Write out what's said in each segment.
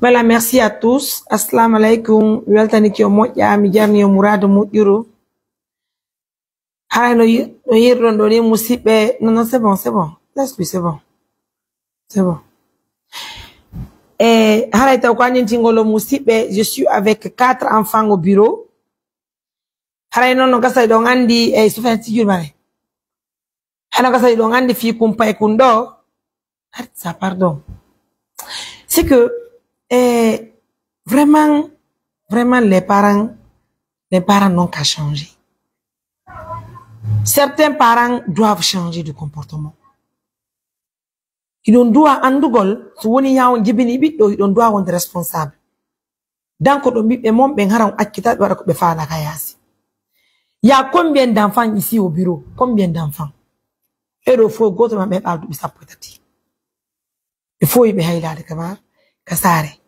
Voilà, merci à tous. Assalamu alaikum. Weltani ki o moƴƴa mi jarni o muradu moƴƴuru. Hay no yirɗon ɗo ni musidɓe. Non, c'est bon, c'est bon. Laisse-lui, c'est bon. C'est bon. Haray taw ko andintingolo musidɓe, je suis avec 4 enfants au bureau. Haray non no gasa ɗon andi Soufiane Tijur mare. Hano gasa ɗon andi fi kumpay kundo. Ça, pardon. C'est que vraiment les parents n'ont qu'à changer. Certains parents doivent changer de comportement. Ils doivent andugol so woni yawo jibini biddo ils doivent être responsables. Donc do bibbe mom ben haram akkita wara ko be faala kayasi. Il y a combien d'enfants ici au bureau? Combien d'enfants? Et il faut go to ma ben aldu bisapotati. Il faut y be haylade kamar kasare.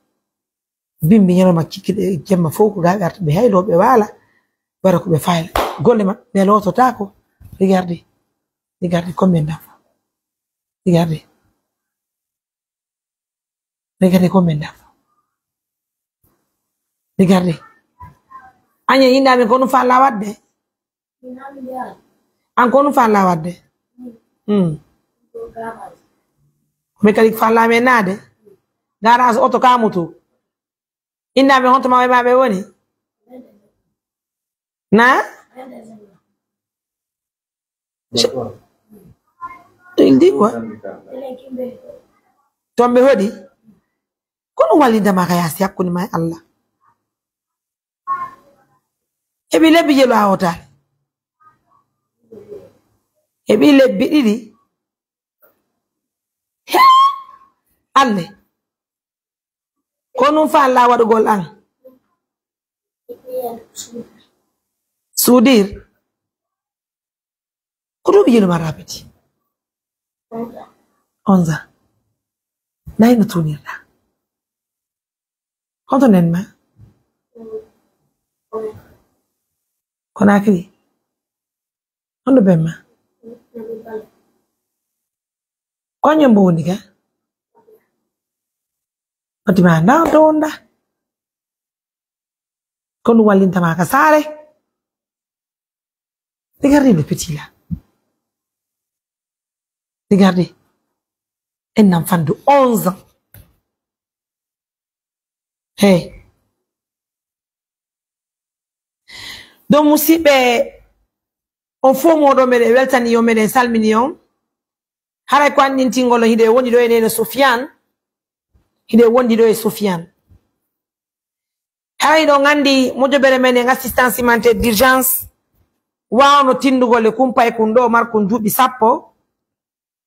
Bimbi nyama makiki jemma foko ga garta be haylo be wala wara ko be faala. Golle ma be loto tako. Regardez combien d'enfants. Regardez combien d'enfants. Regardez. Anya yinda me kono fa la wadde. An kono fa la wadde. Me kali fa la me nade. Garage auto ka moto. Inda me honto ma be woni. Na? Il dit quoi? Tombe hodi? Kono walinda makayasi yakuni may Allah. Ebi lebi jelo hotel. Ebi lebi didi. Alle. Kono fa Allah wadu gol an. Sudir. Kono bi jelo marapeti. 11 ans. Nay no tunirda. Quanto nenma? Konakri. Ondo bemma. Onye mbo ndiga. Otima na donda. Kono walinta maka sare. Regardez le petit là. Regardez. Un enfant de 11 ans. Hey. Donc, musibe, on faut modo mede weltani yo mede salminion. Haray ko andintingolo hide woni do ene Soufiane. Hide wondi do e Soufiane. Haray do ngandi mojobere men assistance humanitaire d'urgence. Wawno tindugol e kumpa e kundo marko juubi sappo.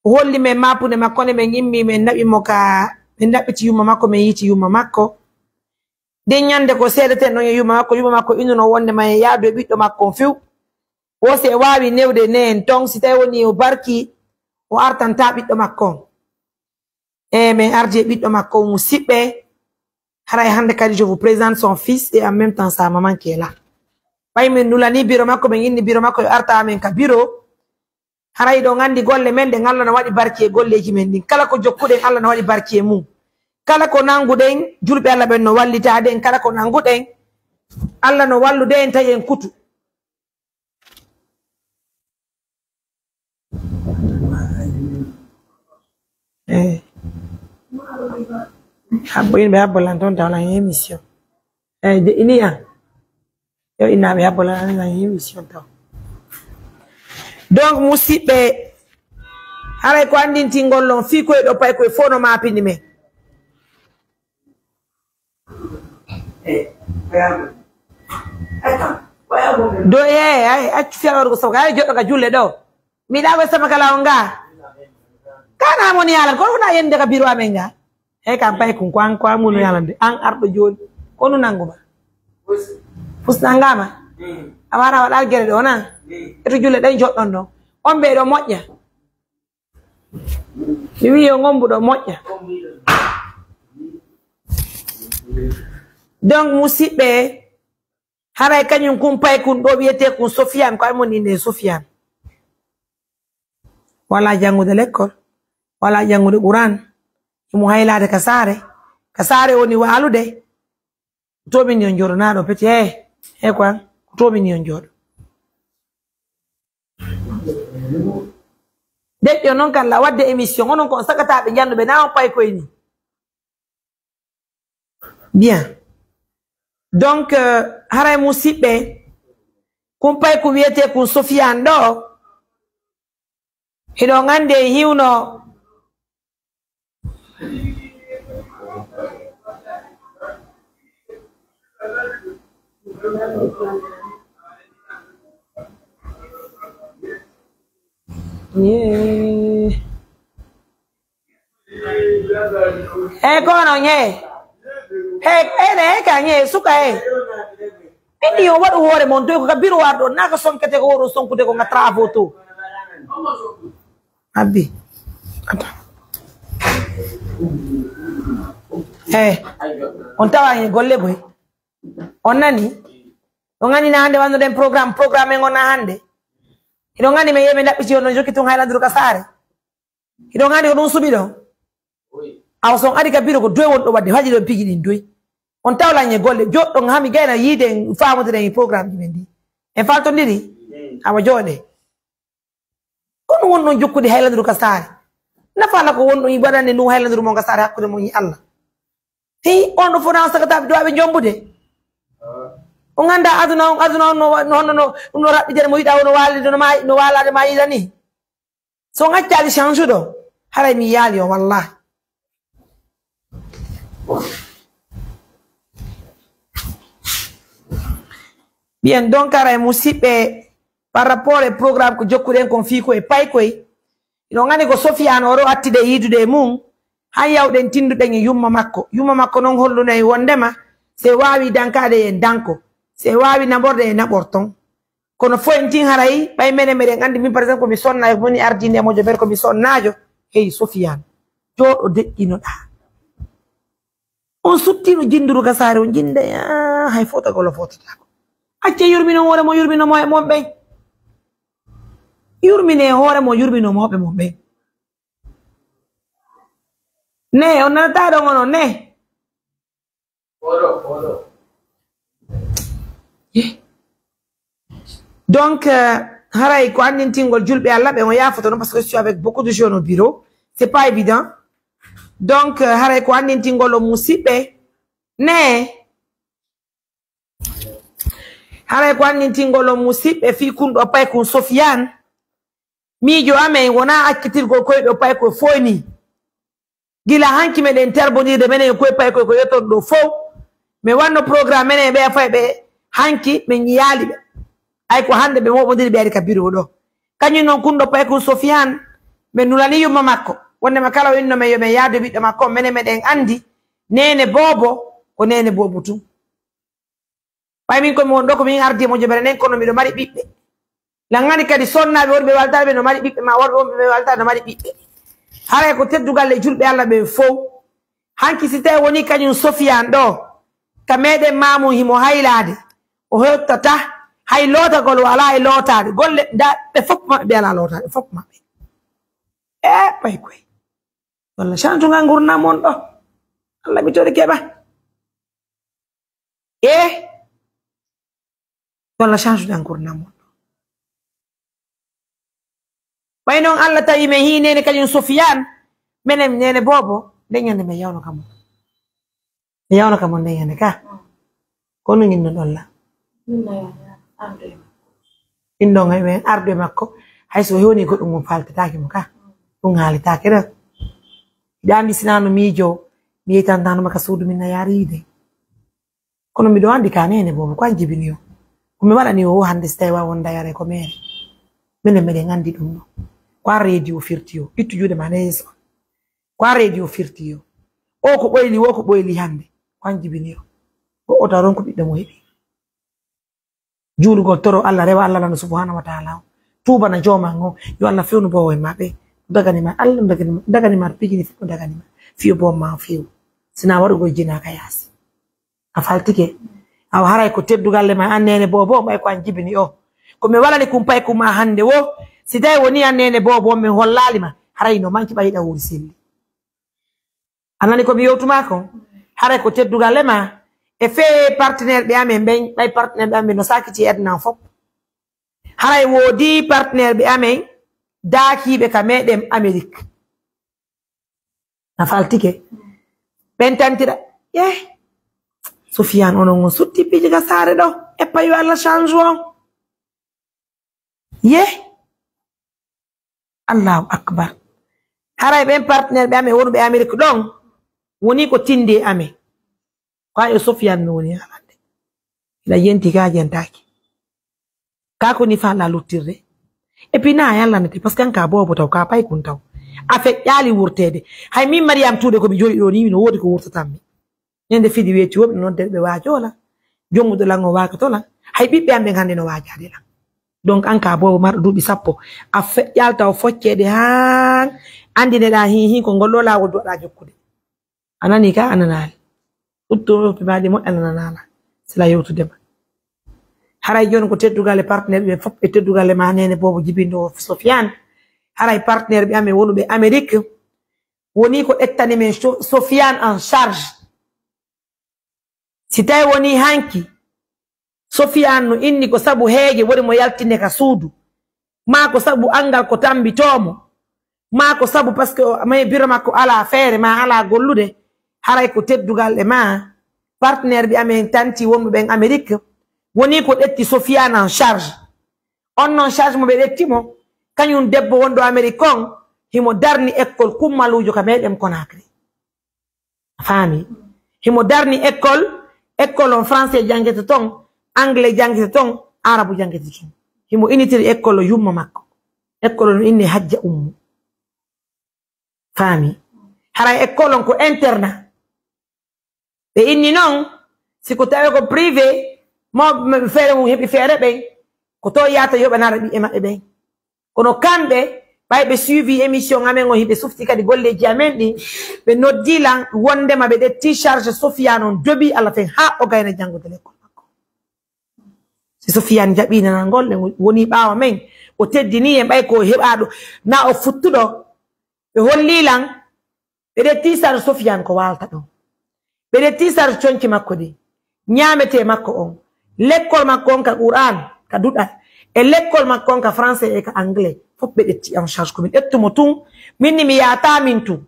Holli me mapu ne makone me ngimmi me nabi moka me nabiti yuma makko me yiti yuma makko. De nyande ko sedete no yuma makko inuno wonde may yaado biddo makko fiw o se waawi newde ne en tong si tay woni o barki o artanta biddo makko me arje biddo makko musibbe haray hande kadi je vous présente son fils et en même temps sa maman qui est là bay men nulani biro makko be inni biro makko arta amen ka biro haray do ngandi golle men de Allah na wadi barki e golleji men din kala ko jokkude Allah na wadi barki e mum kala ko nanguden julbe Allah ben no wallita den kala ko nanguden Allah no wallude en tayen kutu habboyin be habbolan ton tawla émission de iniya yo ina be habbolan na émission taw donc musibe haray ko andinti ngollon fi ko do pay ko fono mapini me do ay fiawor ko soga joddo ga julle do mi dawo sama kala onga kana moni yalla ko na yende ka biro amenga kam pay kun kwan kwa munu yalla de an ardo joni kono nanguma fus nangama amara wadal gere do na eto julle den joddon do on be do mojja mi wi yo ngombu do mojja donc musibe haray kanyum kumpay kun do biete kun Soufiane ko amoni ne Soufiane wala jangude l'école wala jangude Quran mu haylade ka sare kasare woni walude tomin yo jornado peti kwa tomin yo jodo de non kan la wadde émission onon kon sakata be jandu be na pay koy ni bien donc haray musibe kum pay ku wiete ku Sofiane do hido ngande hiwno kono nye kanye suka indi yo wadu hore mon to ko kabiro wardo naka sonkete ko woro sonkude ko ngatra photo abi ata on tawa golle boy on nani on ngani na hande wando den programme ngona hande ido ngani me yeme dabbi ci on jokki tun haylandru kasare ido ngani ko dum subido aw son adi kabiro ko doy won do wadde haji do pigi din doy on tawla nye golle joddo ngami gayna yide faamude den programme ji mendi en falto ndiri awa jode kono wonno jokkude haylandru kasare na fala ko wonno yi badande no haylandru mo kasare hakkude mo yi Allah on do fona sakata do abe jombude on anda aduna no rabbi jere mo yida wono walide no walade ma yidani so ngaccali change do haray mi yali o wallahi bien donc haray musibe par rapport au programme ko jokkuden kon fi ko e pay koy ino ngani ko Sofiane oro attide yidude mum han yawden tinduden e yumma makko non hollunay wondema se wawi dankade en danko se wawi naborde e naborton kono fo en tin haray bay menen andi min par exemple ko mi sonna e moni ardine mojo ber ko mi sonnajo hey Sofiane jodo dekkino da on suttino jinduru kasare on jinde hay fota ko lo fotata ko acce yurmino hore mo yurmino mo be yurmine hore mo yurmino mo be mo be ne on nata do ngono ne oro donc haray ko andintingol julbe Allah be mo yafoto non parce que je suis avec beaucoup de jeunes au bureau c'est pas évident donc haray ko andintingol o musibe ne haray ko andintingol o musibe fi kundo pay ko Sofiane mijo ame wona akkitirgol koydo pay ko foni gila hanki meden terbonirde menen koy pay ko yoton do fo me wanno programme menen be fay be hanki me nyali be ay ko hande be mobodiri be ari kabiro do kanyu non kundo pay ko Sofiane be nulani yumma makko wonde makala winno me yo me yaade biddo makko menen meden andi nene bobo ko nene bobo tu pay min ko mi won do ko min ardi mo jobere nen kono mi do mari bibbe la ngani kadi sonnaabe worbe waltaabe no mari bibbe ma worbe be walta no mari bibbe haray ko teddugal e julbe Allah be fo hanki site woni kanyum Sofiane do ka meden mamu himo haylade o hettata hay lota gol wala e lotade golle da be fop ma be ala lotade fop ma be pay koy wala chantu ngurna mon do Allah mi tore keba wala chantu ngurna mon way non Allah tawi me hinene kanyum Sofiane menem nene bobo denyande me yawno kam denyande ka kono nginno dolla indo ngay men arde makko hayso hewni ko dum faltataaki mo ka dum haalitaake da dandi sinano mijo mi tandano maka suudu min yaride kono mi do andi kanene bobo ko jibiniyo ko mi wadani o hande stay wa wonda yare ko mere menen meden andi dum no kwa radio firtiyo itu jude maneso kwa radio firtiyo o ko boyli hande ko jibiniyo o otaron ko bidde mo hebi julugo toro Allah rewa Allah lana subhanahu wa ta'ala tuba na joma ngo yo Allah fewnu bo way mabe dagani ma Allah dagani ma pigi fi dagani ma fi bo ma fi sina waru go jina ka yasi afaltike aw haray ko teddugal ma annene bobo may ko jibini o ko me wala ni kumpay ko ma hande wo si day woni annene bobo min hollali ma haray no manki bayida wuri selli anani ko mi yowtuma ko hare ko teddugal ma e fe partenaire be amen ben bay partenaire be amen no sakiti edna fop haray wodi partenaire be amen daaki be kamedem Amerique na faltike ben tantira Sofiane onon sutti piji ga sare do e payo alla changement Allahu akbar haray ben partenaire be amen wonu be Amerique don woni ko tinde amen kwa Sofiane no woni alande la yenti ga jentaki kako ni fa la lutirre et puis na yalla nete parce que anka bobo taw ka pay kun taw afek yali wurtede hay min Mariam tude ko mi joli do ni no wodi ko wurtatammi nyende fidi weti wob non derbe waajola jomudo lango wakato la hay bibbe ambe hande no waajade la donc anka bobo mar dubi sappo afek yalta o foccede ha andine da hi ko gollo la wodo da jokkude anani ka ananal utto be madi mo ananala sila yewtude haray jon ko teddugal partenaire be fop e teddugal ma nene bobo jibindo Sofiane haray partenaire be ame wonu be Amerique woni ko ettani men Sofiane en charge si tay woni hanki Sofiane no inni ko sabu heege wori mo yaltine ka suudu ma ko sabu angal ko tambitomo ma ko sabu parce que may biro makko ala affaire ma ala gollude haray ko teddugal ma partenaire be ame tanti wonbe ben Amerique woni ko detti Sofiane en charge on en charge mo be dettimo kanyum debbo wondo American himo darni école kummalujo ka medem Conakry fami himo darni école en français jangete ton anglais jangete ton arabu jangete ton himo initiri école yumma makko école inni hajja fami hara école ko internat be inni non siko tawe ko privé mo fere mu hebi fere be ko to yata yoba na rabi e mabbe be kono kambe bay be suivi émission ngamen o hibe sufti kadi golleji amen di be noddilan wonde mabbe de t-charge Sofiane on debi ala fe ha o gayna jangude l'école makko si Sofiane jabina na golle woni baawa men o teddini en bay ko hebado na o futtudo be hollilan be de t-charge Sofiane ko walta do be de t-charge chonki makko di nyamete makko on l'école makko ka Quran ka duda e l'école makko ka français e ka anglais fop be detti en charge ko min ettumo tun minni mi yata min tu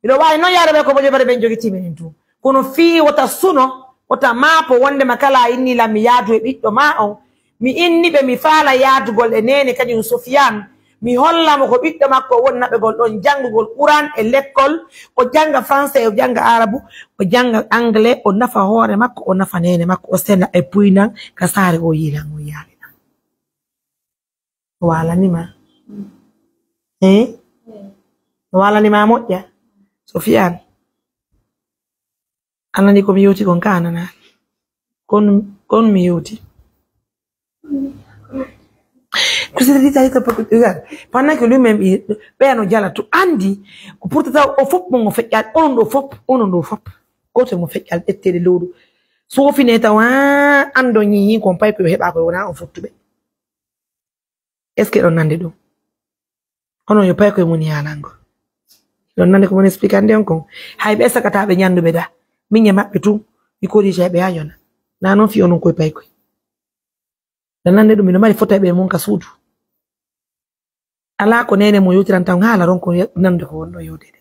bido way no yarabe ko boje bare ben jogiti min tu kono fi wata suno wata mapo wonde makala inni la mi yaadu e biddo ma on mi inni be mi faala yaadugol e nene kanyum Sofiane mi holla mo ko biddo makko wonna be gol don jangugol Quran e l'école o janga français o janga arabu o janga anglais o nafa hoore makko o nafa nene makko o sena e puynan ka saare o yilan o yalina wala nima wala nima moƴƴa Sofiane anani ko mi yewti kon kanana kon mi yewti pendant que lui-même ben jala to andi ko pourtant o fop mo feƴƴal onon do fop goto mo feƴƴal ettede lowdu so fine tawa ando ñi ko pay ko heba ko wona on fottube est ce que on nande do onon yo pay ko mun yalango don nande ko mon expliquer on ko hay be sakata be nyandu be da minye mabbe tu mi ko dije be ayona na non fi onon ko pay ko dan nande do mi no mari fotta be mon ka suudu ala ko nene mo yotiran tan hala ron ko nande ko wondo yodede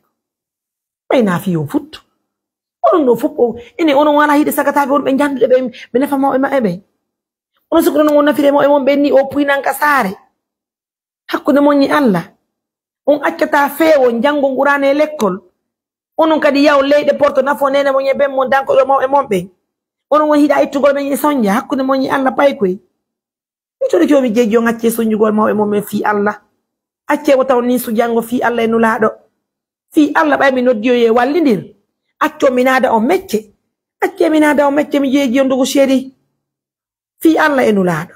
bay na fi yo fut onon do foppo ene onon wala hide sakata be on be jandude be nafa mo e ma ebe onon sukro non wonna fire mo e mon benni o puinan ka sare hakkude mon ni Allah on accata feewo jango Qur'an e l'école onon kadi yaw leyde porto nafo nene mo nyebe mon danko do mo e mon be onon won hida ittugol be ni sonja hakkude mon ni Allah pay koy to de jomi jejo ngacce sonjugol mo e mon me fi Allah acce wataw ni su jango fi Allah e nulaado fi Allah bay mi noddiyo ye wallindir acco minada o mecce acce minada o mecce mi jeji on dugo sheri fi Allah e nulaado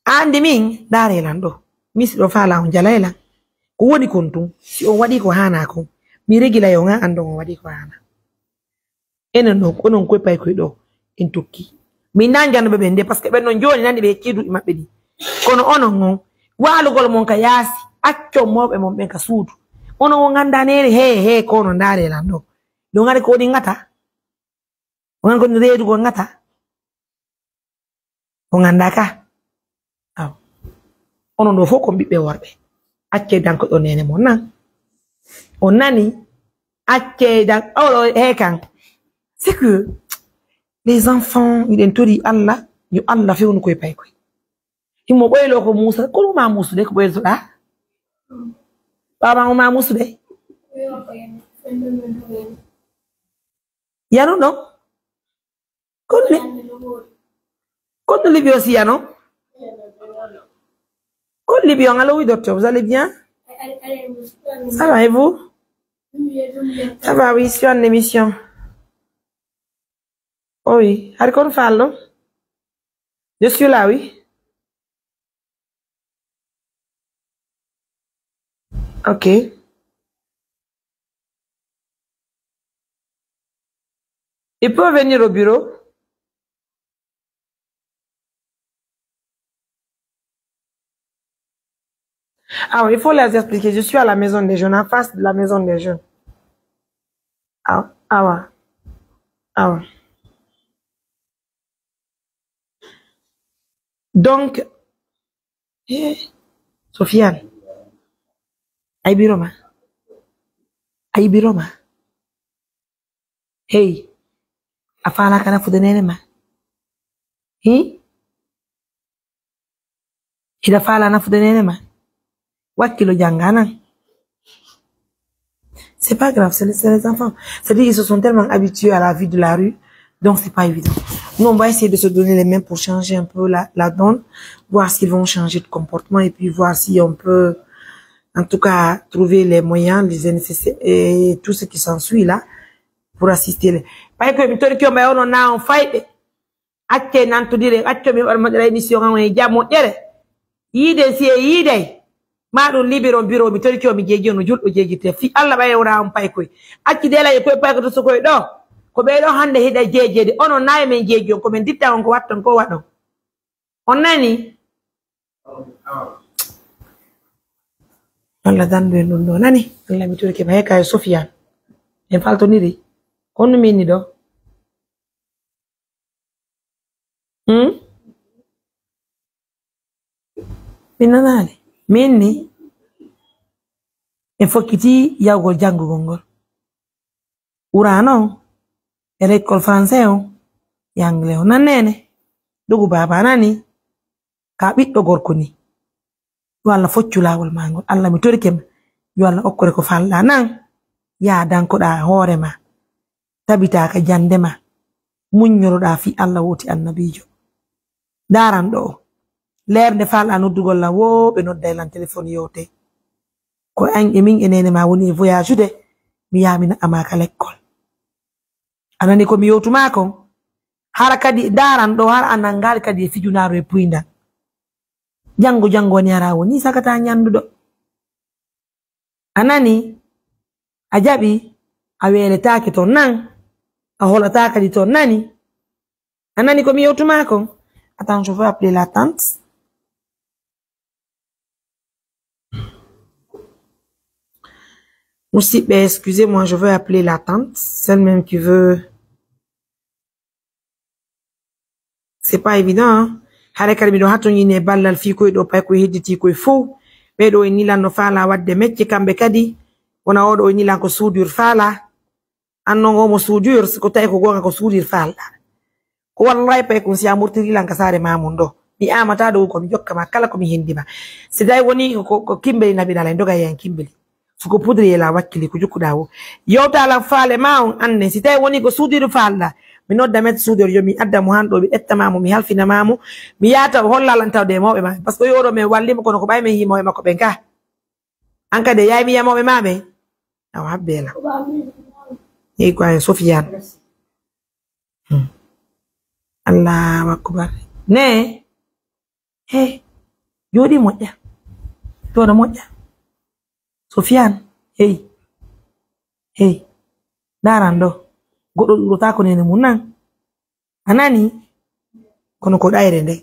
andi min dare lando misi do fala on jalayla ko woni kontum si on wadi ko hana ko mi regila yo nga ando on wadi ko hana enen no onon ko pay ko do en tokki min nanjano be nde parce que be non joni nandi be kidu mabbe di kono onon on walugol mon ka yaasi accio mobe mon ben ka suudu ono nganda nere he kono ndare lando do ngare ko di ngata ngan ko reedu go ngata o nganda ka aw ono do foko bibbe worbe acce danko do nene mo nan on nani acce dan o he kan c'est que les enfants ils entori Allah yo Allah fi won koy pay koy imo boylo ko Musa ko ma Musa de ko boylo da baba ma Musa de yano no Côte de Libye aussi, non? Côte de Libye, allô, oui, docteur, vous allez bien? Ça va, et vous? Ça va, oui, je suis en émission. Oh, oui, Harikon Fallo? Je suis là, oui. Ok. Il peut venir au bureau? Ah oui, il faut les expliquer. Je suis à la maison des jeunes, en face de la maison des jeunes. Ah, ah ouais. Ah ouais. Donc, Sofiane, ay biroma. Ay biroma. Hey, afala kana fudenene ma. Ida fala na fudenene ma. Wakilo jangana. C'est pas grave, c'est les enfants. C'est-à-dire qu'ils se sont tellement habitués à la vie de la rue, donc c'est pas évident. Nous, on va essayer de se donner les mains pour changer un peu la donne, voir s'ils vont changer de comportement et puis voir si on peut, en tout cas, trouver les moyens, les nécessaires et tout ce qui s'ensuit là pour assister les. Parce que mitori kyo mba ono na on fight. Acce nan to dire acce mi warma dara émission on e jamo dere. Yide si yide. Maɗum libéron bureau mi tori kyo mi jeji no julɗo jejite fi Allah ba yewra on pay koy acci dela e koy pay ko to koy do ko be do hande hida jejede ono nay men jeji on ko men ditta on ko watton ko wadon on nani Allah dan be non do nani Allah mi tori ke bay kay Sofiane en falto niri on minni do minanale minni e fokiti yawgol jangugol ngol urano e l'école français o e anglais o nanene dogu baba nani ka ɓiɗɗo gorko ni yo Allah foccu lawol mangol Allah mi torikema yo Allah okkore ko falɗa nan ya dankoɗa hoore ma tabitaka jande ma muññoroɗa fi Allah woti annabijo daran ɗo lerde falɗa noddugol la wo ɓe nodda lan téléphone yote ko an e min enene ma woni voyage de mi yamina amaka l'école anani ko mi yotuma ko har kadi daran do har anangal kadi fijunaro e puinda jango woni ara woni sakata nyandudo anani ajabi a weletaake to nan a holata kadi to nani anani ko mi yotuma ko attends je vais appeler la tante. Aussi, ben, excusez-moi, je veux appeler la tante, celle même qui veut. C'est pas évident, hein. Hare kadi miɗo hattoñine ballal fi koy ɗo pay ko hedditi koy fou ɓeɗo e nilanno faala wadde mecce kamɓe kadi wona oɗo e nilan ko suudir faala annon omo suudir ko tawi ko gonga ko suudir faalɗa ko wallahi pay ko si a murtirilan ka saare mamum ɗo mi amata ɗo ko mi jokkama kala ko mi hendima si tawi woni ko kimbeli naɓiɗala e doga yen kimbeli suko pudri la wakkili ko jukkuɗa wo yewtala faale ma on anne si tawi woni ko suudir faalɗa mi nodda met suudir yo mi adda mo hanɗo mi ƴettamamo mi halfinamamo mi yata hollalan tawde e mawɓe ma par ce que yoɗo mi wallima kono ko ɓay min yimoɓe makko ɓen ka an kadi yayi mi yamoɓe maɓe aw habbela yeyi ko en Sofiane Allahu akbar ne he joɗi moƴƴa joɗo moƴƴa Sofiane hey daran ɗo goɗɗo ɗurota ko nene mum nan anani kono ko ɗayre nde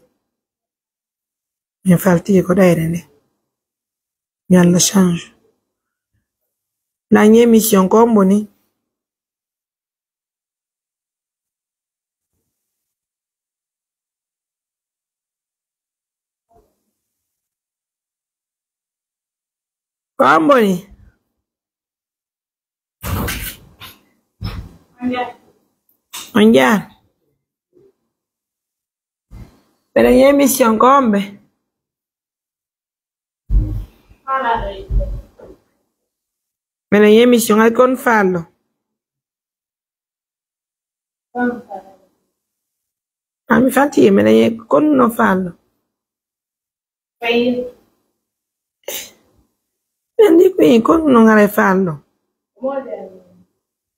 min falti ko ɗayre nde mi Allah change La émission comme boni. Comme boni. Andiamo. Per la émission come? Me la émission al con fallo. Mi fatti me la con non fallo. Quindi qui con nonare fallo.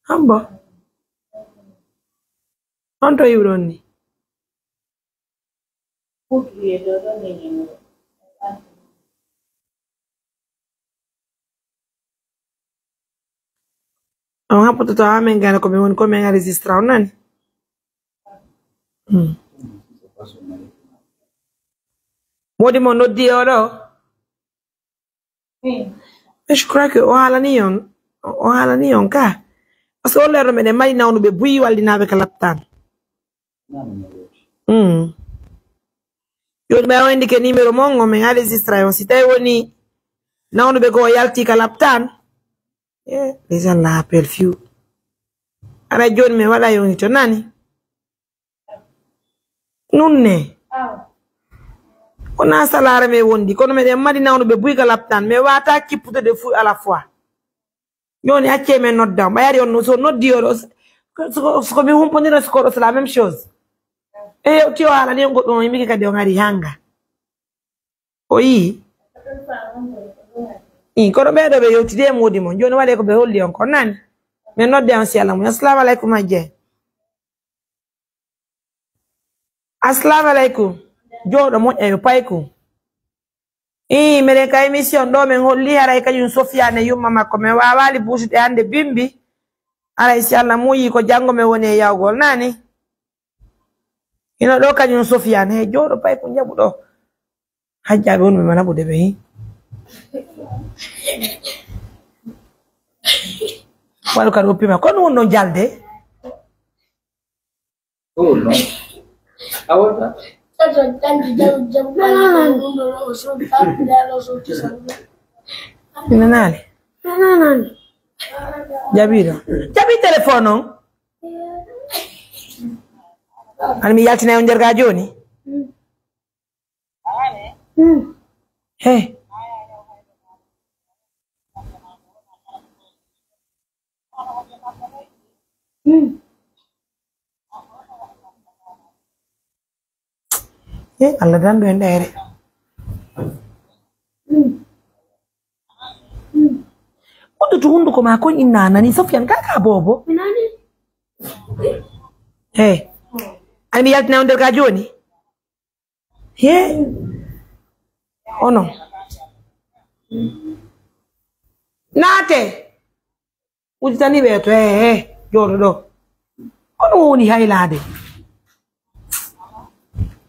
Ambo. Quanto euro ni? Non ha potuto amengare come a registrare un anno. Modi mo noddi oro? Je crois que o halani on ka. Parce que lero me de mari nawnu be buyi waldi nabe ka laptan. Yo be o indike numéro mongo men a registrare on sitay woni nawnu be ko yalti ka laptan. Les gens l'appellent few. Ara joni me wala yoni to nani. Nunne. On a salaire me wondi kono me de mari nawnu be buyi ka laptan me wata kiputo de fou à la fois. Yoni acce me note down. Bayari on so note di oro. So mi humponira score c'est la même chose. E ti o ala ni ngo mi ka de ngari hanga. Oyi. Kono be do be yoti de modi mon joni wale ko be holli on ko nani. Me note down si ala mo. Assalamu alaikum ajje. Assalamu alaikum. Jodo mo e payku. Mere ka émission do men holli haray kanyum Sofiane yumma makko me wawali busude hande bimbi ala inshallah muyi ko jango me woni yawgol nani ino do kanyum Sofiane he jodo pay ko jabu do hajjabe won me mana bude be wal ka ropi ma kono wonno jalde no awata Nanale. Jabiro. Jabi telefono. An mi yaltina on derga joni. Hey. Allah dan do ndere. Odo tundu ko ma ko inana ni Sofiane kaka bobo. Minani? Hey. Ani yaltina on derga joni? Oh no. Nate. Ujitani beto jodo do. Ono woni haylade.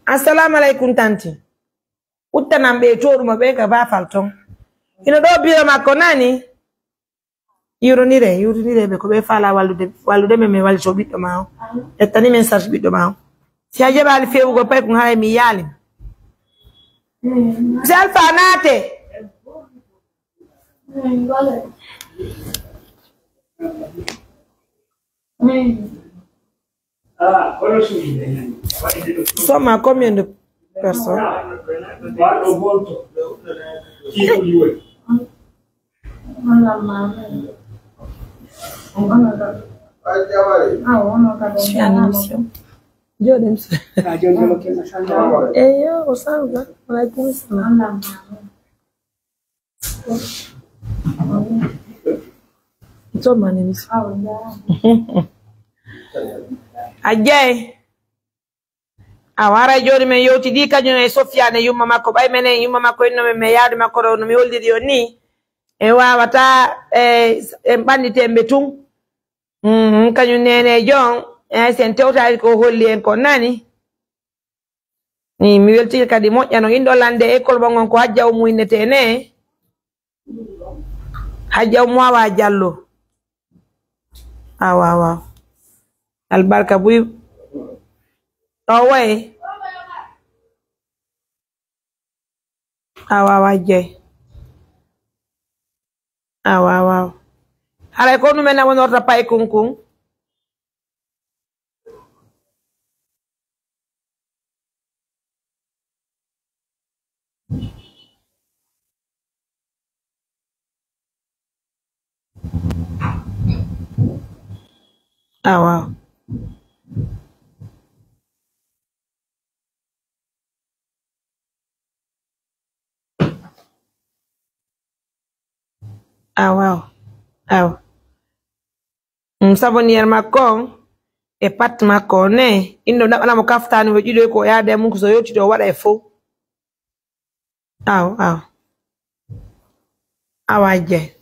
Assalamu alaikum tanti. Utana mbe toru mabeka ba falton. Ino do biyo makko nani? Yuronire be ko be fala walude me wal so biddo maw. Etani message biddo maw. Si aje bal fewu go pay ko hay mi yali. Zalfa nate. Soma combien de personnes? Ajay awara jodi men yowti di kañum e Sofiane yumma makko bay menen yumma makko inno me yaadu makko no mi holliri yon ni e wawata en bandite mbe tun kañum nene jon sen tewtari ko holli en ko nani ni mi welti kadi moƴƴano indo lande école bongon ko hajja o muynete ne Haja Mwawa Jallo. Wow. Albarka buy. Oh way. Wow jay. Wow. Ala ko nu mena wonorta pay kunkung. Wow. Wow. Sabonier makong e pat makone indo na mo kaftani we judo ko ya de mun ko so yoti do wada e fo. Awa je.